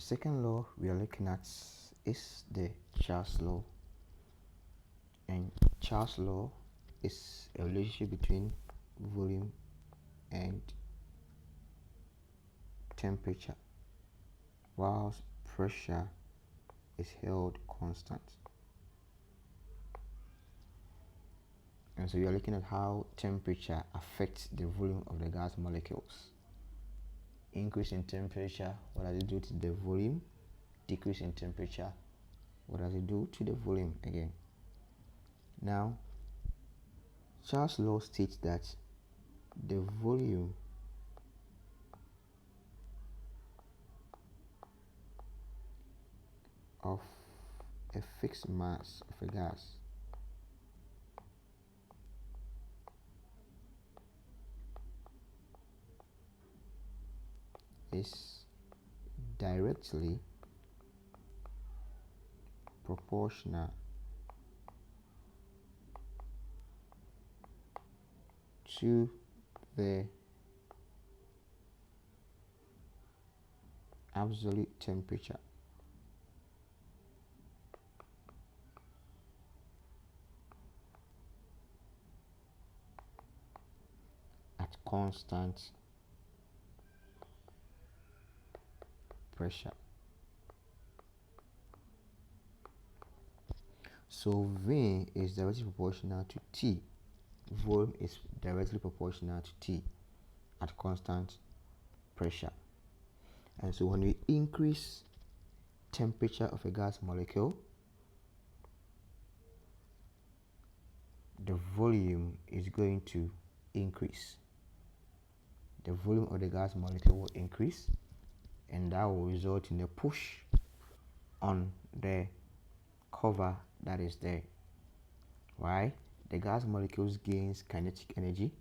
second law we are looking at is the Charles law. And Charles law is a relationship between volume and temperature, whilst pressure is held constant. And so you are looking at how temperature affects the volume of the gas molecules. Increase in temperature, what does it do to the volume? Decrease in temperature, what does it do to the volume again? Now, Charles' law states that the volume of a fixed mass of a gas is directly proportional to the absolute temperature at constant pressure. So V is directly proportional to T. Volume is directly proportional to T at constant pressure. And so when we increase temperature of a gas molecule, the volume is going to increase. The volume of the gas molecule will increase, and that will result in a push on the cover that is there. Why? The gas molecules gains kinetic energy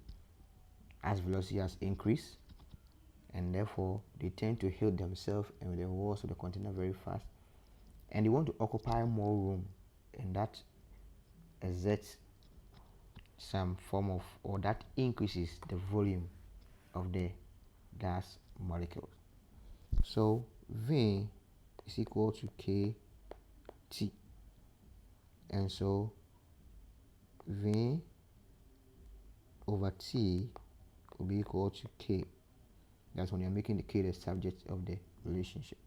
as velocity has increased, and therefore they tend to heat themselves and the walls of the container very fast, and they want to occupy more room, and that exerts some form of, or that increases the volume of the gas molecules. So V is equal to KT, and so V over T will be equal to K. That's when you're making the K the subject of the relationship.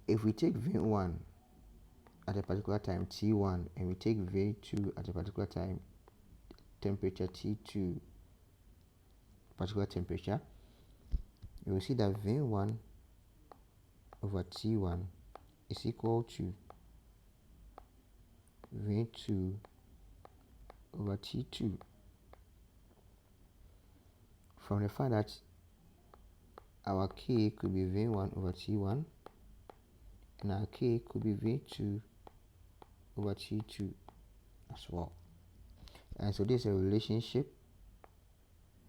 If we take V1 at a particular time T1, and we take V2 at a particular time temperature T2, particular temperature, you will see that V1 over T1 is equal to V2 over T2. From the fact that our K could be V1 over T1, and our K could be V2 over T2 as well. And so this is a relationship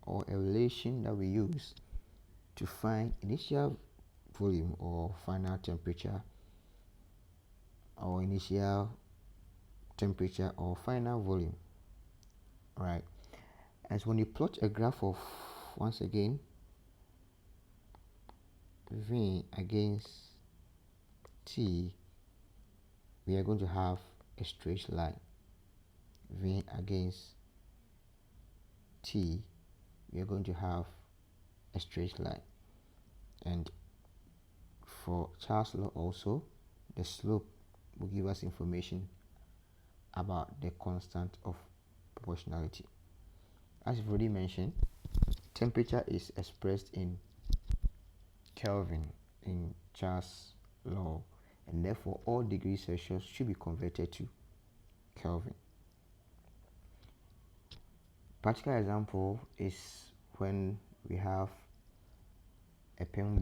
or a relation that we use to find initial volume or final temperature, or initial temperature or final volume. Right. And so when you plot a graph of, once again, V against T, we are going to have a straight line. V against T, we are going to have a straight line. And for Charles' law also, the slope will give us information about the constant of proportionality. As I've already mentioned, temperature is expressed in Kelvin in Charles' law, and therefore all degrees Celsius should be converted to Kelvin. Practical example is when we have a ping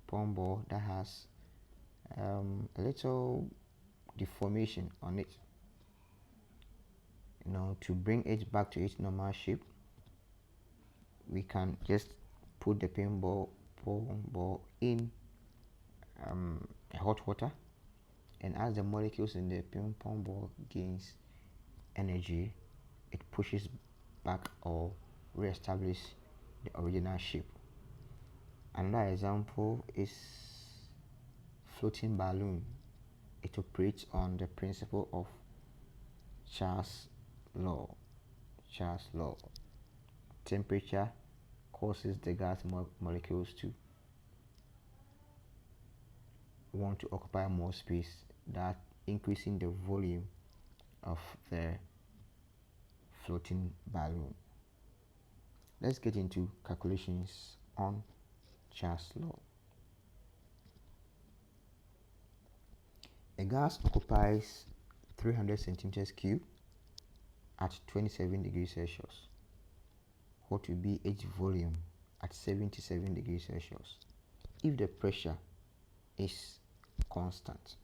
pong ball that has a little deformation on it. To bring it back to its normal shape, we can just put the ping pong ball in hot water, and as the molecules in the ping pong ball gains energy, it pushes back or re-establish the original shape. Another example is floating balloon. It operates on the principle of Charles' law. Charles' law. Temperature causes the gas molecules to want to occupy more space, that increasing the volume of the floating balloon. Let's get into calculations on Charles' law. A gas occupies 300 centimeters cube at 27 degrees Celsius. What will be its volume at 77 degrees Celsius if the pressure is constant?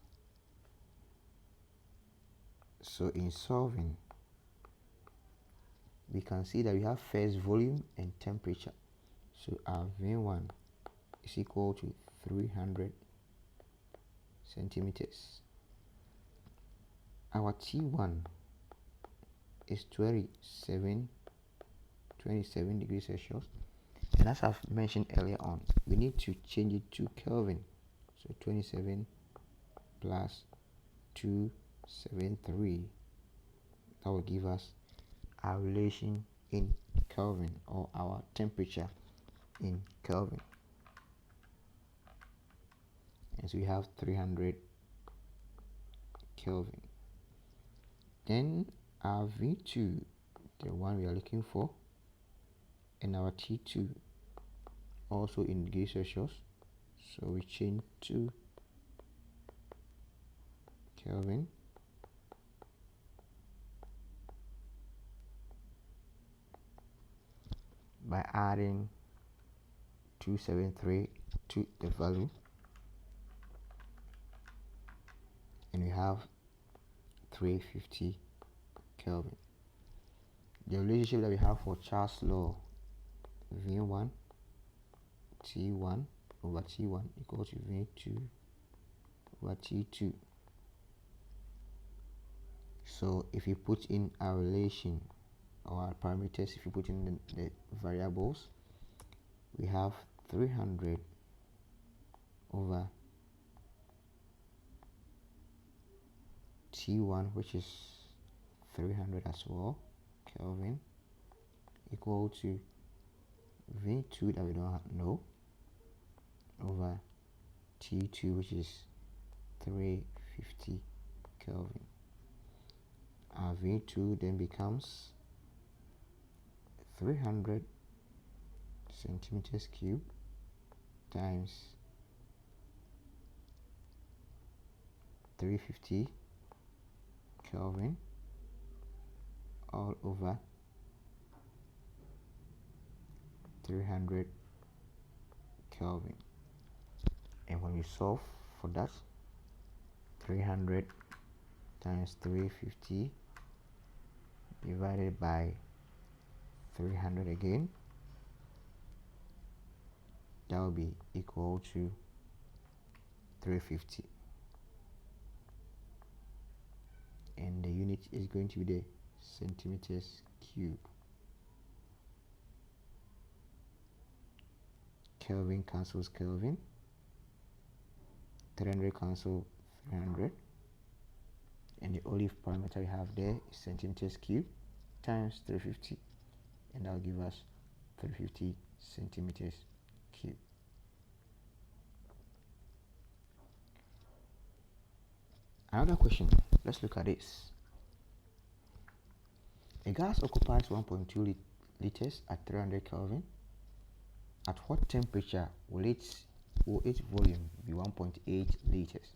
So in solving, we can see that we have first volume and temperature. So our V1 is equal to 300 centimeters. Our T1 is 27 degrees Celsius, and as I've mentioned earlier on, we need to change it to Kelvin. So 27 plus 273, that will give us our relation in Kelvin, or our temperature in Kelvin. And so we have 300 Kelvin. Then our V2, the one we are looking for, and our T2 also in degrees Celsius, so we change to Kelvin. By adding 273 to the value, and we have 350 Kelvin. The relationship that we have for Charles' law, V1 T1 over T1 equals to V2 over T2. So if you put in our relation or our parameters, if you put in the variables, we have 300 over T1, which is 300 as well, Kelvin, equal to V2 that we don't know, over T2, which is 350 Kelvin. Our V2 then becomes 300 centimeters cube times 350 Kelvin all over 300 Kelvin. And when you solve for that, 300 times 350 divided by 300 again, that will be equal to 350, and the unit is going to be the centimeters cube. Kelvin cancels Kelvin, 300 cancel 300, and the only parameter we have there is centimeters cube times 350, and that will give us 350 centimeters cube. Another question, let's look at this. A gas occupies 1.2 liters at 300 Kelvin. At what temperature will its volume be 1.8 liters?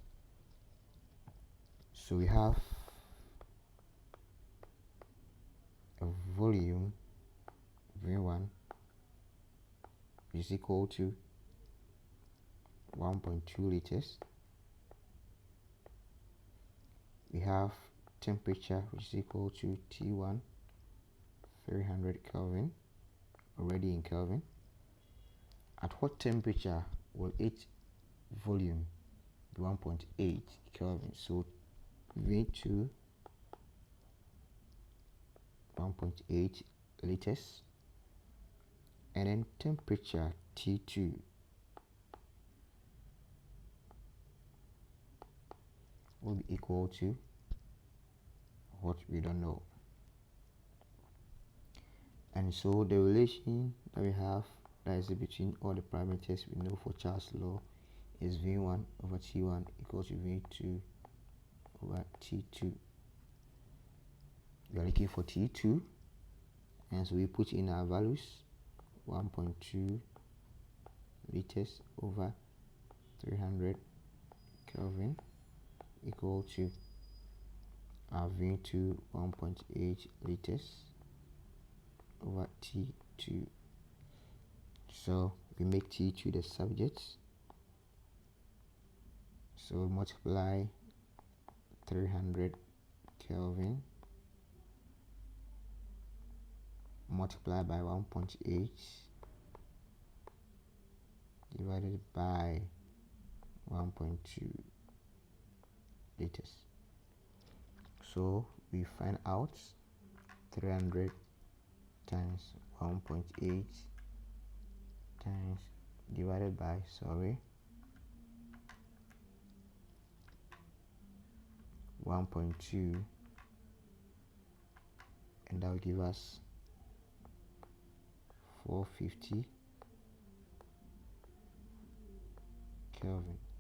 So we have a volume V1 is equal to 1.2 liters. We have temperature, which is equal to T1 300 Kelvin, already in Kelvin. At what temperature will its volume be 1.8 Kelvin? So V2 1.8 liters, and then temperature T2 will be equal to what we don't know. And so the relation that we have that is between all the parameters we know for Charles' law is V1 over T1 equals to V2 over T2. We are looking for T2, and so we put in our values: 1.2 liters over 300 Kelvin equal to our V2 1.8 liters over T2. So we make T2 the subject, so we multiply 300 Kelvin multiplied by 1.8 divided by 1.2 liters. So we find out 300 times 1.8 times divided by 1.2, and that will give us 450 Kelvin.